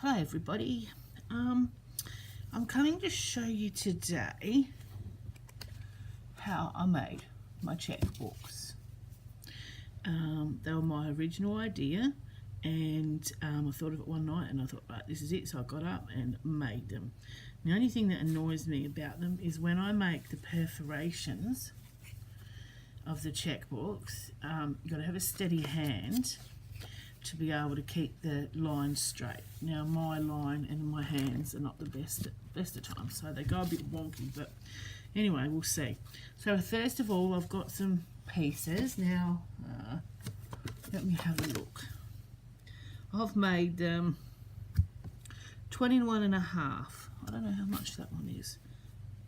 Hi everybody, I'm coming to show you today how I made my checkbooks. They were my original idea, and I thought of it one night and I thought, right, this is it, so I got up and made them. The only thing that annoys me about them is when I make the perforations of the checkbooks, you've got to have a steady hand to be able to keep the line straight. Now my line and my hands are not the best of times, so they go a bit wonky, but anyway, we'll see. So first of all, I've got some pieces. Now let me have a look. I've made 21 and a half. I don't know how much that one is.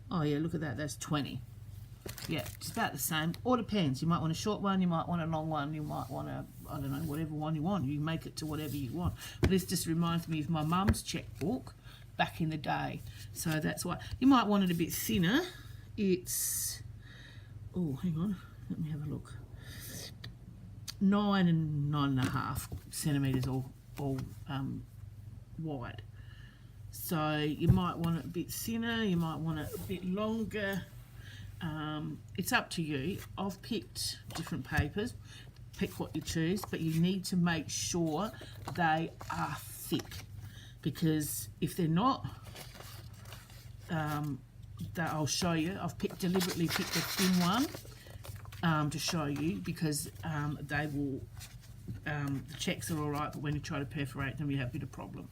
Oh yeah, look at that, that's 20. Yeah, it's about the same. All depends. You might want a short one, you might want a long one, you might want a, I don't know, whatever one you want. You make it to whatever you want. But this just reminds me of my mum's checkbook back in the day. So that's why. You might want it a bit thinner. It's, oh, hang on, let me have a look. 9 and 9.5 centimetres all wide. So you might want it a bit thinner, you might want it a bit longer. It's up to you. I've picked different papers. Pick what you choose, but you need to make sure they are thick, because if they're not, I'll show you. I've deliberately picked a thin one to show you, because they will, the checks are all right, but when you try to perforate them, you have a bit of problem.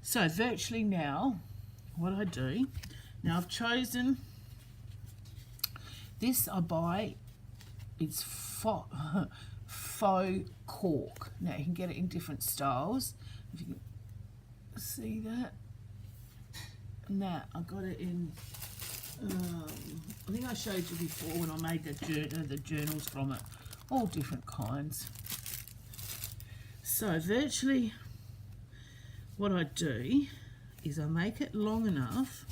So virtually now, what I do, now I've chosen this. I buy, it's faux cork. Now you can get it in different styles. If you can see that. And that, I got it in, I think I showed you before when I made the journals from it. All different kinds. So virtually what I do is I make it long enough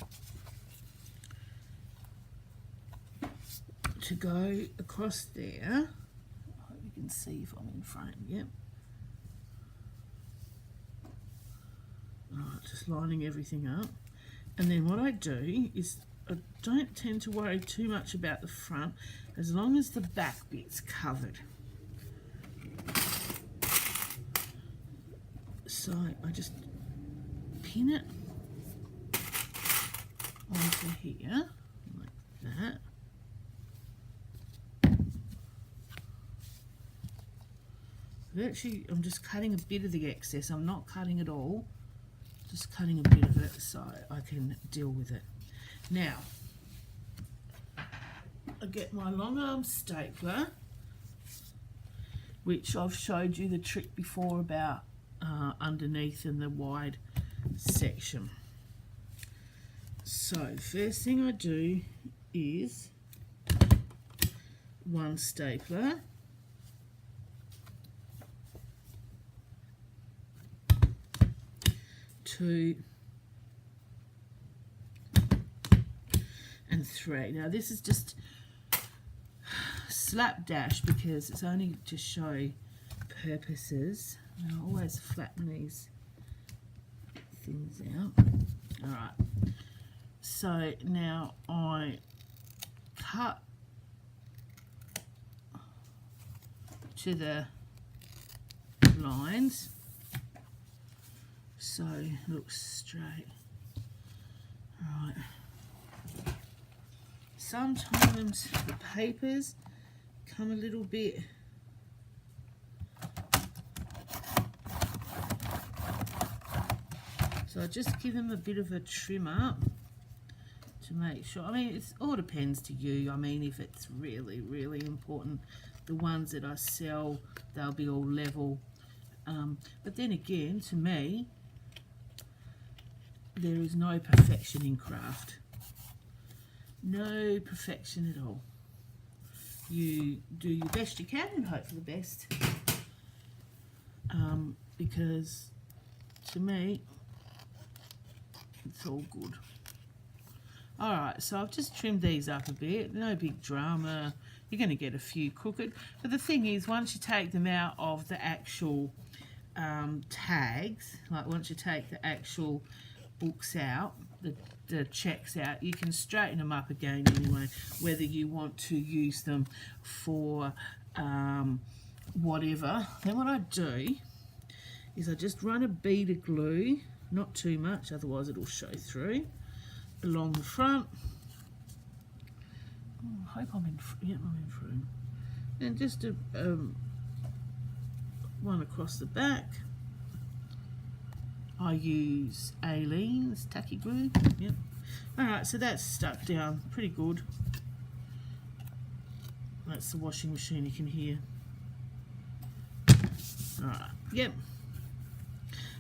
to go across there. I hope you can see if I'm in frame. Yep. Alright, just lining everything up. And then what I do is I don't tend to worry too much about the front, as long as the back bit's covered. So I just pin it onto here like that. Actually, I'm just cutting a bit of the excess. I'm not cutting it all, just cutting a bit of it so I can deal with it. Now, I get my long arm stapler, which I've showed you the trick before about underneath in the wide section. So first thing I do is one stapler, two, and three. Now this is just slapdash because it's only to show purposes. I always flatten these things out. Alright, so now I cut to the lines so it looks straight. Alright. Sometimes the papers come a little bit so I just give them a bit of a trim up to make sure. I mean, it all depends to you. I mean, if it's really, really important, the ones that I sell, they'll be all level. But then again, to me, there is no perfection in craft. No perfection at all. You do your best you can and hope for the best. Because to me, it's all good. Alright, so I've just trimmed these up a bit. No big drama. You're going to get a few crooked. But the thing is, once you take them out of the actual tags, like once you take the actual books out, the checks out, you can straighten them up again anyway, whether you want to use them for whatever. Then what I do is I just run a bead of glue, not too much, otherwise it'll show through, along the front. Oh, I hope I'm in, yeah, I'm in frame. And just a one across the back. I use Aleene's tacky glue. Yep. Alright, so that's stuck down pretty good. That's the washing machine, you can hear. Alright, yep.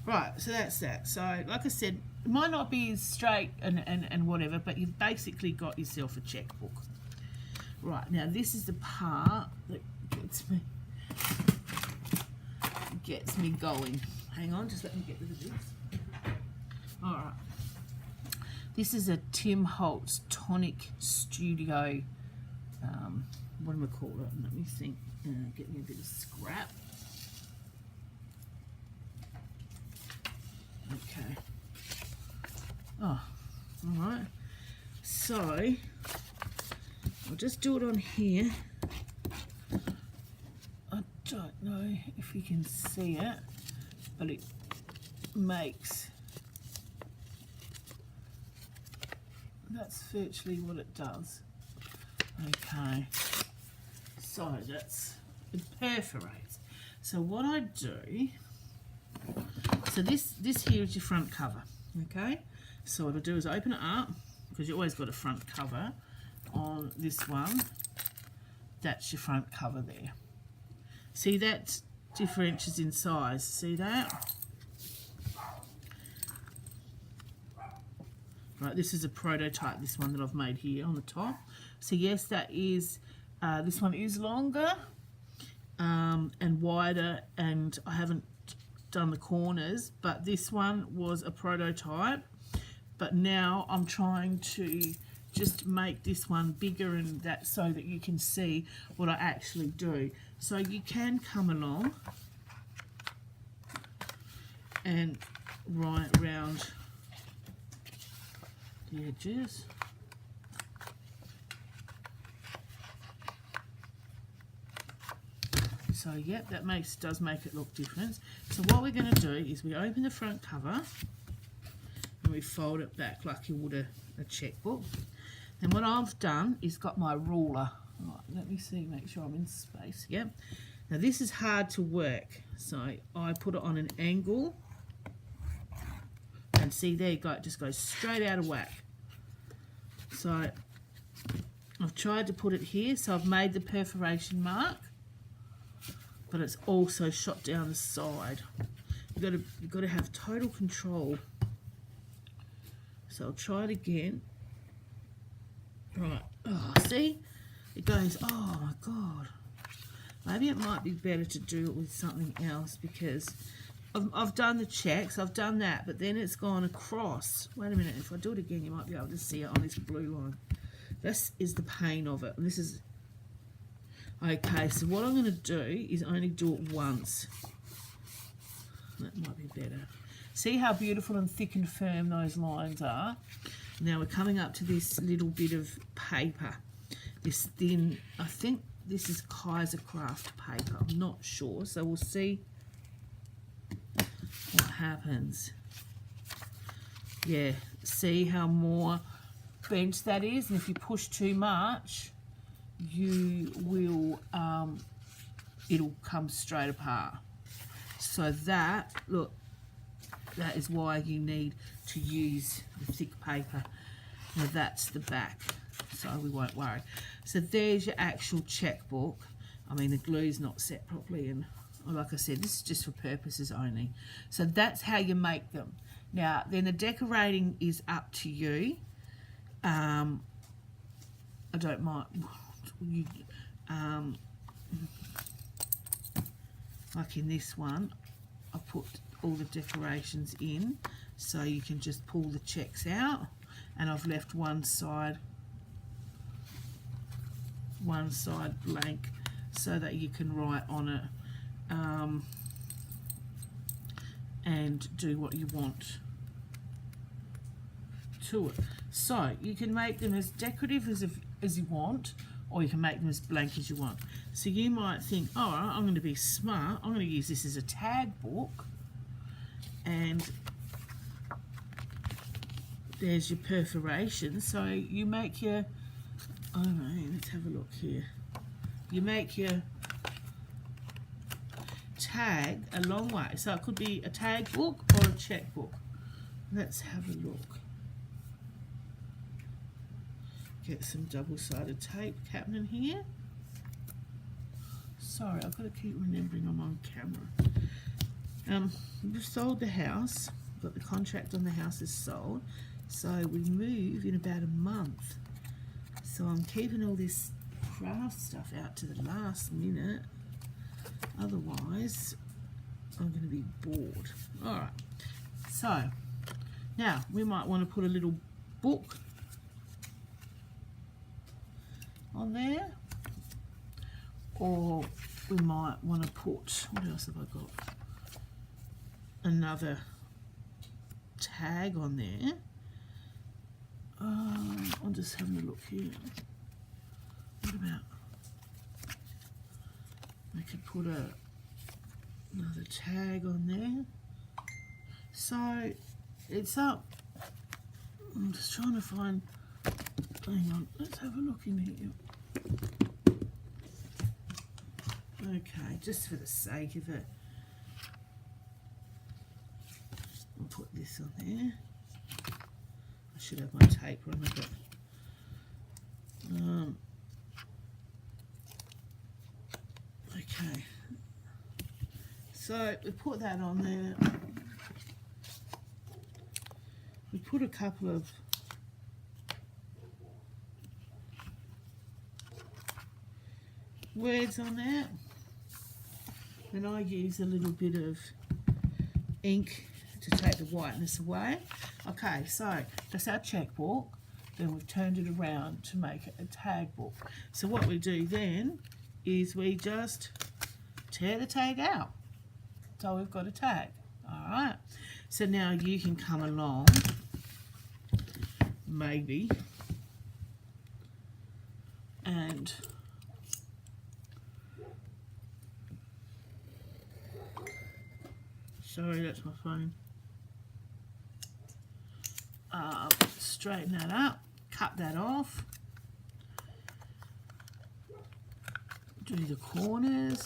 Right, so that's that. So, like I said, it might not be as straight and whatever, but you've basically got yourself a checkbook. Right, now this is the part that gets me going. Hang on, just let me get rid of this. Alright. This is a Tim Holtz Tonic Studio, what am I call it? Let me think. Get me a bit of scrap. Okay. Oh, alright. So, I'll just do it on here. I don't know if you can see it, but it makes, that's virtually what it does. Okay, so that's, it perforates. So what I do, so this here is your front cover, okay? So what I do is open it up, because you always got a front cover on this one. That's your front cover there. See, that differentiates in size. See that? Right, this is a prototype, this one that I've made here on the top. So yes, that is, this one is longer and wider, and I haven't done the corners, but this one was a prototype. But now I'm trying to just make this one bigger and that, so that you can see what I actually do. So you can come along and right round the edges. So yep, that does make it look different. So what we're going to do is we open the front cover and we fold it back like you would a checkbook. And what I've done is got my ruler. Right, let me see, make sure I'm in space. Yep. Now this is hard to work, so I put it on an angle, and see, there you go, it just goes straight out of whack. So I've tried to put it here, so I've made the perforation mark, but it's also shot down the side. You've got to have total control. So I'll try it again. Right, oh, see? It goes, oh my God. Maybe it might be better to do it with something else, because I've done the checks, I've done that, but then it's gone across. Wait a minute, if I do it again, you might be able to see it on this blue line. This is the pain of it. And this is, okay, so what I'm going to do is only do it once. That might be better. See how beautiful and thick and firm those lines are? Now we're coming up to this little bit of paper. This thin, I think this is Kaiser Craft paper. I'm not sure, so we'll see what happens. Yeah, see how more bent that is? And if you push too much, you will, it'll come straight apart. So that, look, that is why you need to use the thick paper. Now that's the back, so we won't worry. So there's your actual checkbook. I mean, the glue's not set properly, and like I said, this is just for purposes only. So that's how you make them. Now, then the decorating is up to you. I don't mind. Like in this one, I put all the decorations in, so you can just pull the checks out, and I've left one side blank so that you can write on it. and do what you want to it. So you can make them as decorative as you want, or you can make them as blank as you want. So you might think, all right, I'm going to be smart, I'm going to use this as a tag book, and there's your perforation. So you make your, I don't know, let's have a look here. You make your tag a long way. So it could be a tag book or a checkbook. Let's have a look. Get some double-sided tape happening here. Sorry, I've got to keep remembering I'm on camera. We've sold the house, got the contract on the house is sold, so we move in about a month. So I'm keeping all this craft stuff out to the last minute, otherwise I'm going to be bored. Alright, so now we might want to put a little book on there, or we might want to put, what else have I got? Another tag on there. I'm just having a look here. What about, I could put another tag on there. So it's up. I'm just trying to find, hang on, let's have a look in here. Okay, just for the sake of it, I'll put this on there. I should have my tape runner, but okay. So we put that on there. We put a couple of words on there. Then I use a little bit of ink to take the whiteness away. Okay, so that's our checkbook. Then we've turned it around to make it a tag book. So what we do then is we just tear the tag out. So we've got a tag. Alright. So now you can come along, maybe, and sorry, that's my phone. Straighten that up, cut that off, do the corners,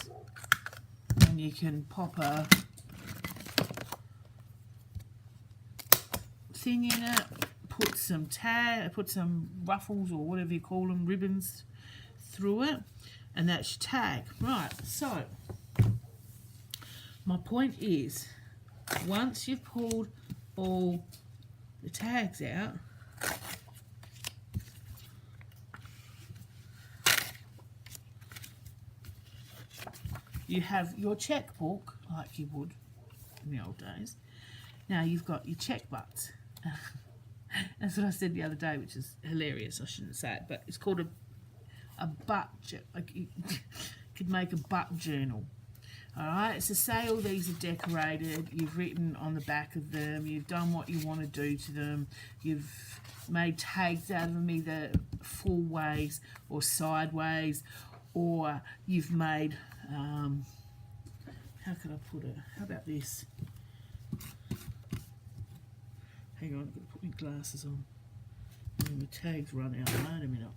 and you can pop a thing in it, put some ruffles or whatever you call them, ribbons through it, and that's your tag. Right, so my point is, once you've pulled all the tags out, you have your checkbook like you would in the old days. Now you've got your check butts. That's what I said the other day, which is hilarious. I shouldn't say it, but it's called a butt. Like you could make a butt journal. Alright, so say all these are decorated, you've written on the back of them, you've done what you want to do to them, you've made tags out of them either full ways or sideways, or you've made, how can I put it, how about this? Hang on, I've got to put my glasses on, and my tags run out, wait a minute.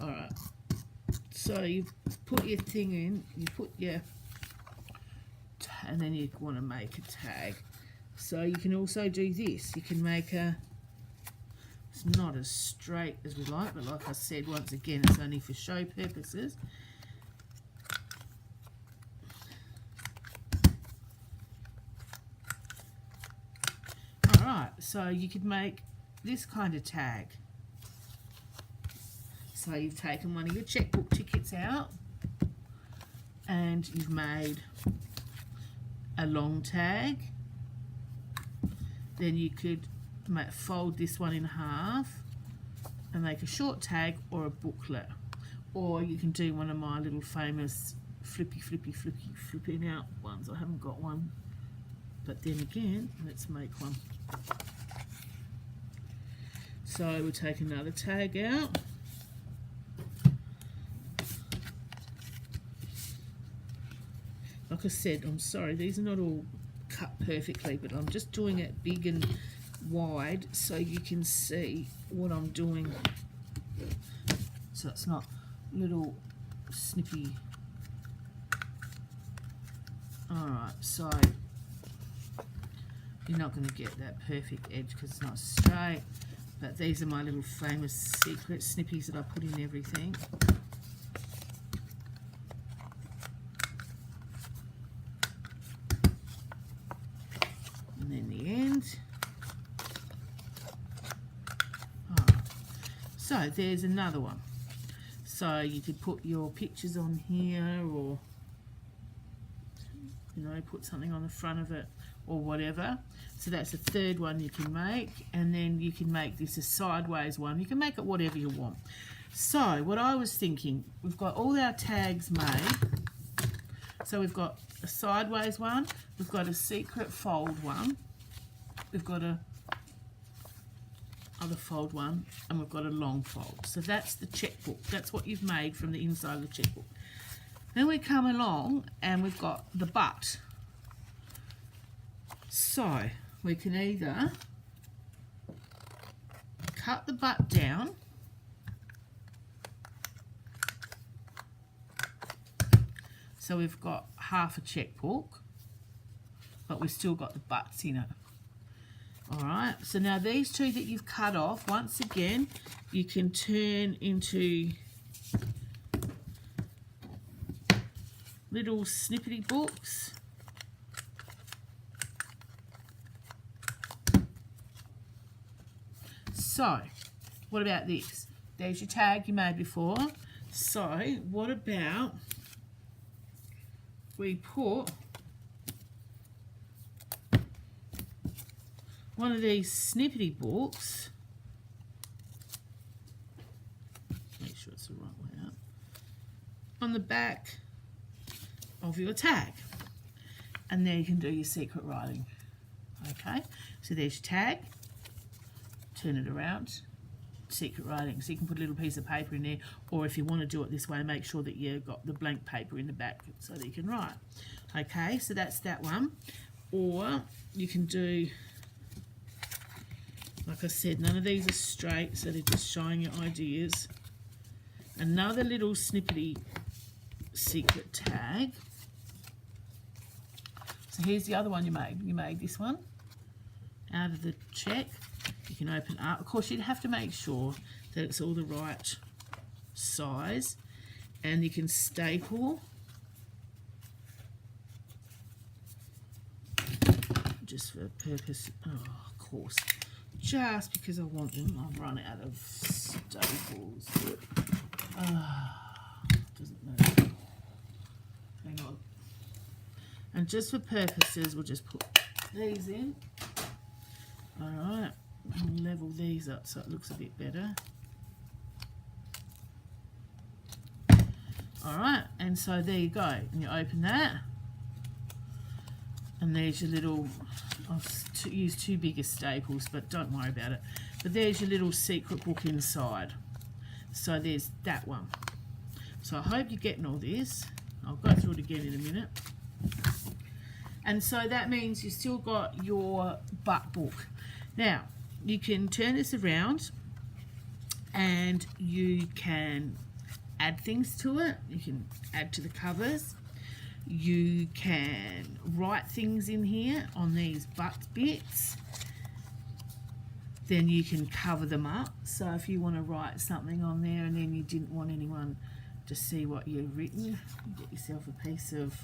Alright, so you put your thing in, you put your, and then you want to make a tag. So you can also do this. You can make a, it's not as straight as we like, but like I said, once again, it's only for show purposes. Alright, so you could make this kind of tag. So you've taken one of your checkbook tickets out and you've made a long tag. Then you could fold this one in half and make a short tag or a booklet, or you can do one of my little famous flipping out ones. I haven't got one but then again, let's make one. So we'll take another tag out. Like I said, I'm sorry, these are not all cut perfectly, but I'm just doing it big and wide so you can see what I'm doing. So it's not little snippy. Alright, so you're not going to get that perfect edge because it's not straight, but these are my little famous secret snippies that I put in everything. And then the end. Oh. So there's another one. So you could put your pictures on here, or you know, put something on the front of it or whatever. So that's the third one you can make, and then you can make this a sideways one. You can make it whatever you want. So what I was thinking, we've got all our tags made. So we've got a sideways one, we've got a secret fold one, we've got a other fold one, and we've got a long fold. So that's the checkbook. That's what you've made from the inside of the checkbook. Then we come along and we've got the butt. So we can either cut the butt down, so we've got half a checkbook, but we've still got the butts in it. Alright, so now these two that you've cut off, once again, you can turn into little snippety books. So, what about this? There's your tag you made before. So, what about we put one of these snippety books, make sure it's the right way up, on the back of your tag, and there you can do your secret writing. Okay, so there's your tag, turn it around, secret writing. So you can put a little piece of paper in there, or if you want to do it this way, make sure that you've got the blank paper in the back so that you can write. Okay, so that's that one. Or you can do, like I said, none of these are straight, so they're just showing you ideas. Another little snippety secret tag. So here's the other one you made. You made this one out of the check. You can open up. Of course, you'd have to make sure that it's all the right size, and you can staple just for purpose. Oh, of course, just because I want them, I've run out of staples. Doesn't matter. Hang on. And just for purposes, we'll just put these in. Alright, level these up so it looks a bit better. Alright, and so there you go. And you open that. And there's your little, I've used two bigger staples, but don't worry about it. But there's your little secret book inside. So there's that one. So I hope you're getting all this. I'll go through it again in a minute. And so that means you've still got your butt book. Now, you can turn this around and you can add things to it. You can add to the covers. You can write things in here on these butt bits. Then you can cover them up. So if you want to write something on there and then you didn't want anyone to see what you've written, get yourself a piece of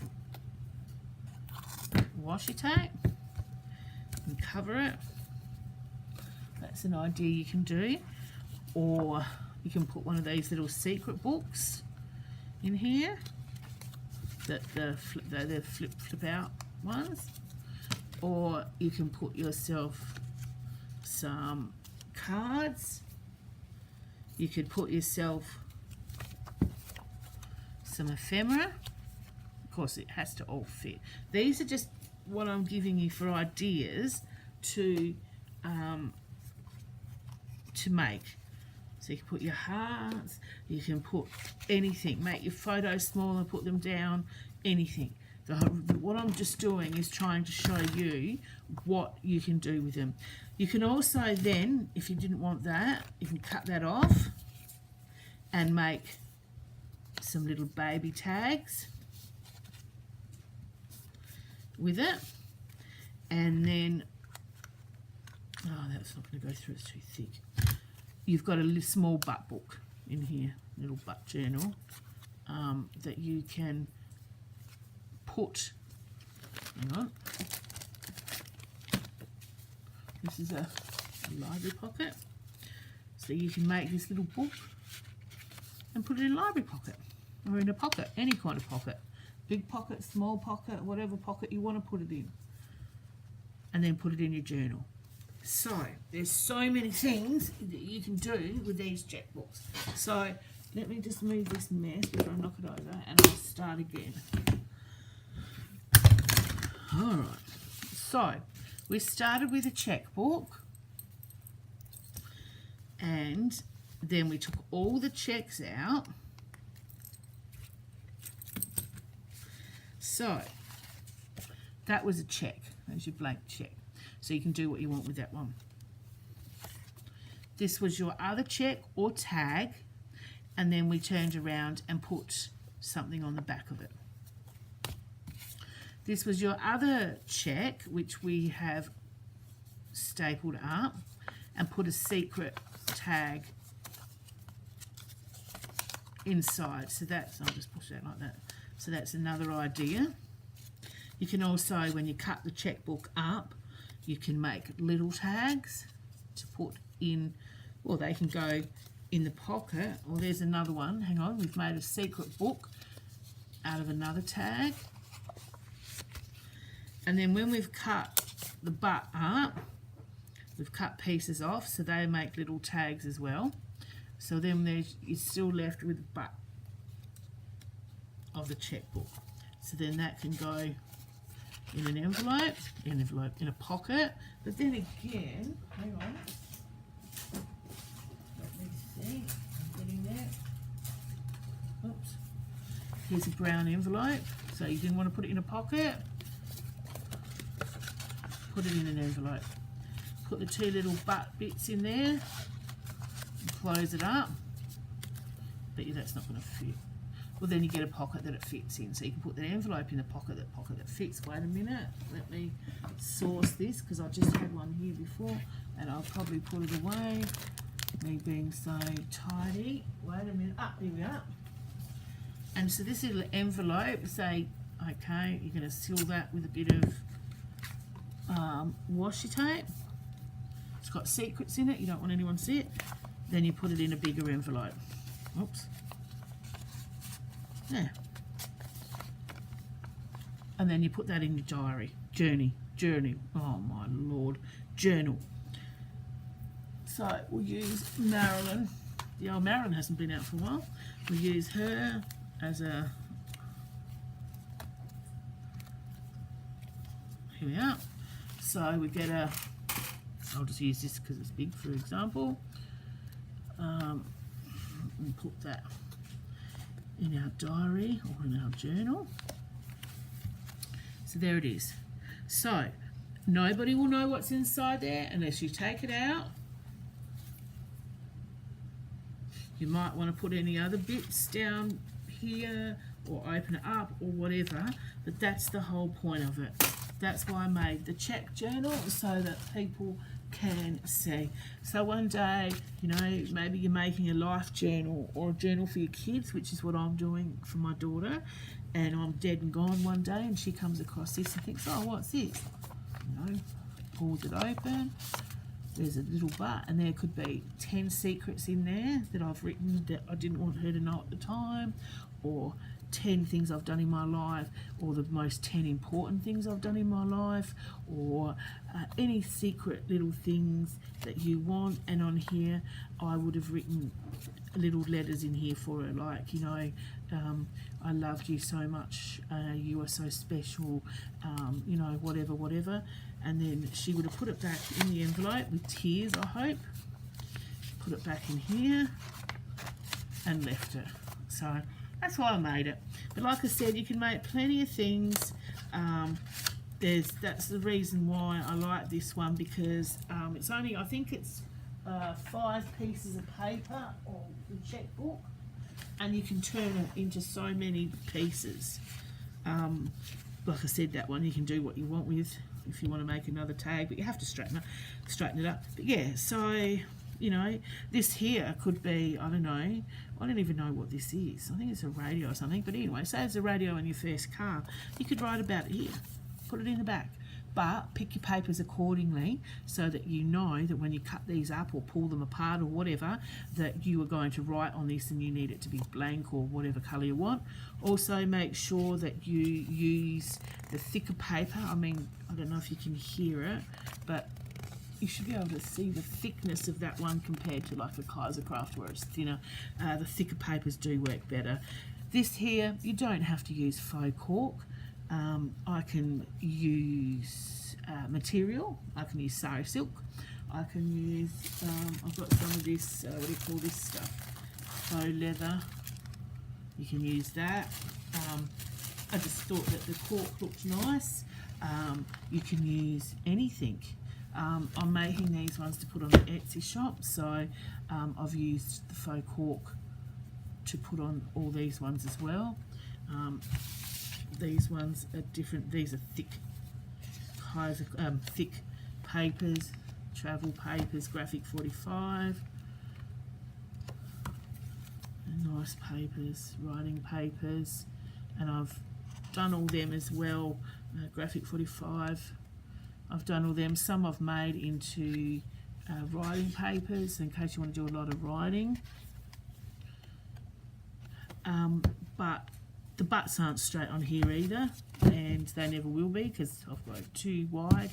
washi tape and cover it. That's an idea you can do. Or you can put one of these little secret books in here, that the flip out ones. Or you can put yourself some cards. You could put yourself some ephemera. Of course, it has to all fit. These are just what I'm giving you for ideas to make. So you can put your hearts, you can put anything, make your photos smaller, put them down, anything. What I'm just doing is trying to show you what you can do with them. You can also then, if you didn't want that, you can cut that off and make some little baby tags with it. And then, oh, that's not going to go through, it's too thick. You've got a small butt book in here, little butt journal, that you can put, hang on, this is a library pocket, so you can make this little book and put it in a library pocket, or in a pocket, any kind of pocket, big pocket, small pocket, whatever pocket you want to put it in, and then put it in your journal. So there's so many things that you can do with these checkbooks. So let me just move this mess before I knock it over, and I'll start again. Alright, so we started with a checkbook, and then we took all the checks out. So that was a check, that's your blank check. So you can do what you want with that one. This was your other check or tag, and then we turned around and put something on the back of it. This was your other check, which we have stapled up and put a secret tag inside. So that's, I'll just push that like that. So that's another idea. You can also, when you cut the checkbook up, you can make little tags to put in, or they can go in the pocket. Or there's another one, hang on, we've made a secret book out of another tag. And then when we've cut the butt up, we've cut pieces off, so they make little tags as well. So then you're still left with the butt of the checkbook. So then that can go in an envelope, in a pocket. But then again, hang on, let me see, I'm getting there. Oops. Here's a brown envelope. So you didn't want to put it in a pocket, put it in an envelope. Put the two little butt bits in there and close it up. Bet you that's not going to fit. Well, then you get a pocket that it fits in. So you can put the envelope in the pocket that fits. Wait a minute, let me source this, because I just had one here before and I'll probably put it away. Me being so tidy. Wait a minute, here we are. And so this little envelope, say, okay, you're going to seal that with a bit of washi tape. It's got secrets in it, you don't want anyone to see it. Then you put it in a bigger envelope. Oops. There. And then you put that in your diary. Journey. Oh my lord. Journal. So we'll use Marilyn. The old Marilyn hasn't been out for a while. We'll use her as a... Here we are. So we get a... I'll just use this because it's big, for example. And put that in our diary or in our journal. So there it is. So nobody will know what's inside there unless you take it out. You might want to put any other bits down here or open it up or whatever, but that's the whole point of it. That's why I made the check journal, so that people can see. So one day, you know, maybe you're making a life journal or a journal for your kids, which is what I'm doing for my daughter, and I'm dead and gone one day and she comes across this and thinks, oh, what's this? You know, pulls it open, there's a little butt, and there could be 10 secrets in there that I've written that I didn't want her to know at the time, or 10 things I've done in my life, or the most 10 important things I've done in my life, or any secret little things that you want. And on here I would have written little letters in here for her, like, you know, I loved you so much, you are so special, you know, whatever, whatever. And then she would have put it back in the envelope with tears, I hope. Put it back in here and left it. So that's why I made it. But like I said, you can make plenty of things. That's the reason why I like this one, because it's only, I think it's 5 pieces of paper or the checkbook, and you can turn it into so many pieces. Like I said, that one you can do what you want with if you want to make another tag, but you have to straighten it up. But yeah, so you know, this here could be, I don't know, I don't even know what this is. I think it's a radio or something, but anyway, say it's a radio in your first car, you could write about it here, put it in the back. But pick your papers accordingly so that you know that when you cut these up or pull them apart or whatever, that you are going to write on this and you need it to be blank or whatever colour you want. Also make sure that you use the thicker paper. I mean, I don't know if you can hear it, but you should be able to see the thickness of that one compared to like a Kaisercraft where it's thinner. The thicker papers do work better. This here, you don't have to use faux cork. I can use material. I can use sari silk. I can use, I've got some of this, what do you call this stuff? Faux leather. You can use that. I just thought that the cork looked nice. You can use anything. I'm making these ones to put on the Etsy shop, so I've used the faux cork to put on all these ones as well. These ones are different. These are thick thick papers, travel papers, graphic 45. Nice papers, writing papers, and I've done all them as well. Graphic 45. I've done all them. Some I've made into writing papers in case you want to do a lot of writing. But the butts aren't straight on here either, and they never will be because I've got it too wide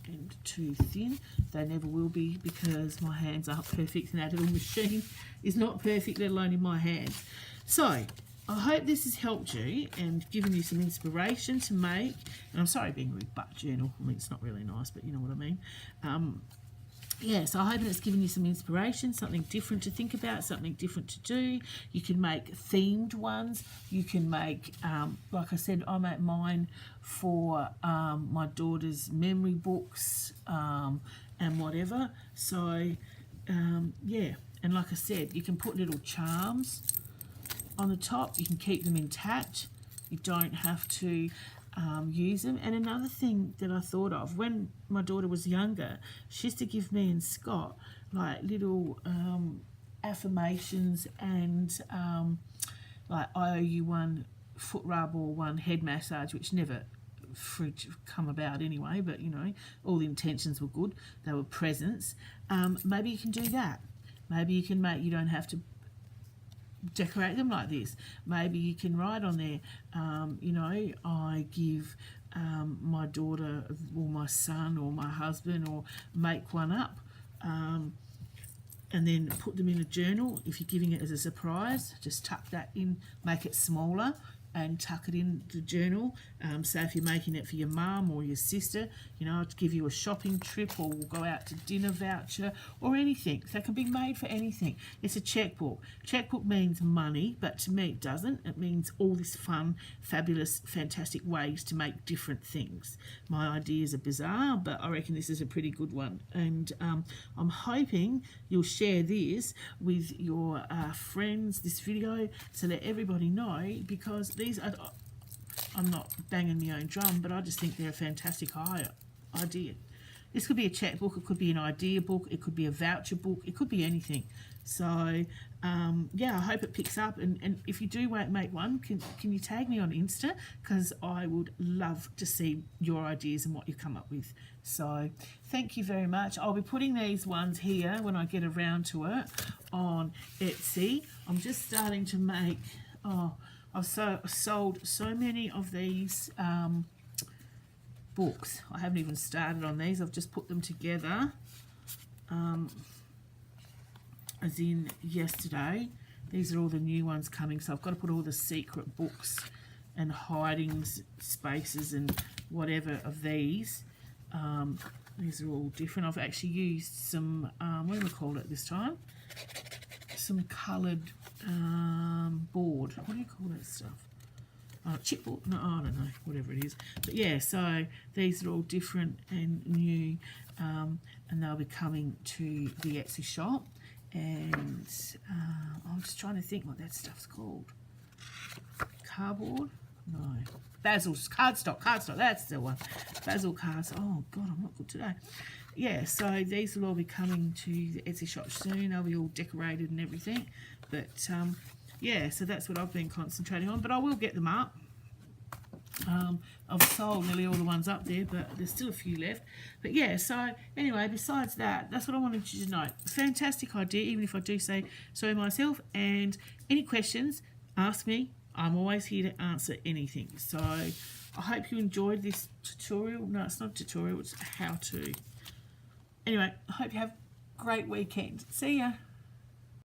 and too thin. They never will be because my hands aren't perfect and our little machine is not perfect, let alone in my hands. So I hope this has helped you and given you some inspiration to make, and I'm sorry being rude, butt journal. I mean, it's not really nice, but you know what I mean. Yeah, so I hope it's given you some inspiration, something different to think about, something different to do. You can make themed ones. You can make, like I said, I make mine for my daughter's memory books and whatever. So, yeah, and like I said, you can put little charms on the top. You can keep them intact. You don't have to use them. And another thing that I thought of, when my daughter was younger, she used to give me and Scott like little affirmations and like I owe you one foot rub or one head massage, which never come about anyway, but you know, all the intentions were good, they were presents. Maybe you can do that. Maybe you can make, you don't have to decorate them like this. Maybe you can write on there, you know, I give my daughter or my son or my husband, or make one up and then put them in a journal. If you're giving it as a surprise, just tuck that in, make it smaller and tuck it in the journal. So if you're making it for your mum or your sister, you know, to give you a shopping trip or we'll go out to dinner voucher or anything. So it can be made for anything. It's a checkbook. Checkbook means money, but to me it doesn't. It means all this fun, fabulous, fantastic ways to make different things. My ideas are bizarre, but I reckon this is a pretty good one. And I'm hoping you'll share this with your friends, this video, so that everybody know, because these are, I'm not banging my own drum, but I just think they're a fantastic idea. This could be a checkbook, it could be an idea book, it could be a voucher book, it could be anything. So yeah, I hope it picks up, and if you do make one, can you tag me on Insta, because I would love to see your ideas and what you come up with. So thank you very much. I'll be putting these ones here when I get around to it on Etsy. I'm just starting to make, I've sold so many of these books. I haven't even started on these. I've just put them together as in yesterday. These are all the new ones coming, so I've got to put all the secret books and hiding spaces and whatever of these. These are all different. I've actually used some, what do we call it this time? Some coloured board. What do you call that stuff? Chipboard? No, I don't know. Whatever it is. But yeah, so these are all different and new, and they'll be coming to the Etsy shop. And I'm just trying to think what that stuff's called. Cardboard? No. Basil's cardstock. That's the one. Basil cards. Oh God, I'm not good today. Yeah, so these will all be coming to the Etsy shop soon. They'll be all decorated and everything. But yeah, so that's what I've been concentrating on. But I will get them up. I've sold nearly all the ones up there, but there's still a few left. But yeah, so anyway, besides that, that's what I wanted you to know. Fantastic idea, even if I do say so myself. And any questions, ask me. I'm always here to answer anything. So I hope you enjoyed this tutorial. No, it's not a tutorial, it's a how-to. Anyway, I hope you have a great weekend. See ya.